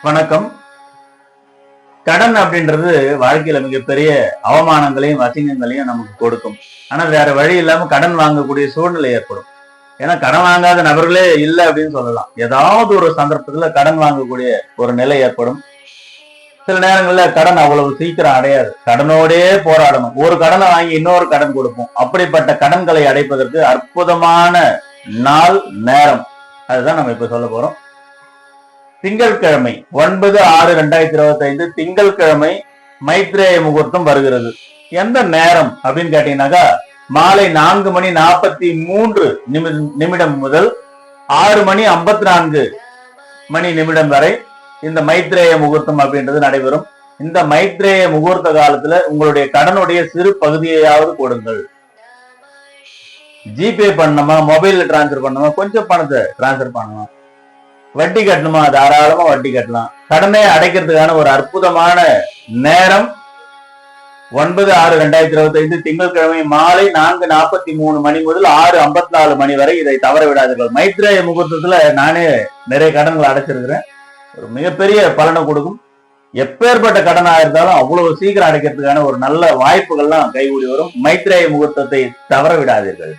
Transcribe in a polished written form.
வணக்கம். கடன் அப்படின்றது வாழ்க்கையில மிகப்பெரிய அவமானங்களையும் அசிங்கங்களையும் நமக்கு கொடுக்கும். ஆனா வேற வழி இல்லாம கடன் வாங்கக்கூடிய சூழ்நிலை ஏற்படும். ஏன்னா கடன் வாங்காத நபர்களே இல்லை அப்படின்னு சொல்லலாம். ஏதாவது ஒரு சந்தர்ப்பத்துல கடன் வாங்கக்கூடிய ஒரு நிலை ஏற்படும். சில நேரங்கள்ல கடன் அவ்வளவு சீக்கிரம் அடையாது. கடனோடே போராடணும். ஒரு கடனை வாங்கி இன்னொரு கடன் கொடுப்போம். அப்படிப்பட்ட கடன்களை அடைப்பதற்கு அற்புதமான நாள், நேரம், அதுதான் நம்ம இப்ப சொல்ல போறோம். திங்கட்கிழமை 9/6/2025 திங்கட்கிழமை மைத்ரேய முகூர்த்தம் வருகிறது. எந்த நேரம் அப்படின்னு கேட்டீங்கன்னாக்கா மாலை 4:43 முதல் 6:54 வரை இந்த மைத்ரேய முகூர்த்தம் அப்படின்றது நடைபெறும். இந்த மைத்ரேய முகூர்த்த காலத்துல உங்களுடைய கடனுடைய சிறு பகுதியையாவது கொடுங்கள். ஜிபே பண்ணணுமா, மொபைல்ல டிரான்ஸ்பர் பண்ணணுமா, கொஞ்சம் பணத்தை டிரான்ஸ்பர் பண்ணணும். வட்டி கட்டணுமா, தாராளமா வட்டி கட்டலாம். கடனை அடைக்கிறதுக்கான ஒரு அற்புதமான நேரம் 9/6/2025 திங்கட்கிழமை மாலை 4:43 முதல் 6:54 வரை. இதை தவற விடாதீர்கள். மைத்ரேய முகூர்த்தத்துல நானே நிறைய கடன்களை அடைச்சிருக்கிறேன். ஒரு மிகப்பெரிய பலனை கொடுக்கும். எப்பேற்பட்ட கடனா இருந்தாலும் அவ்வளவு சீக்கிரம் அடைக்கிறதுக்கான ஒரு நல்ல வாய்ப்புகள்லாம் கைகூடி வரும். மைத்ரேய முகூர்த்தத்தை தவற விடாதீர்கள்.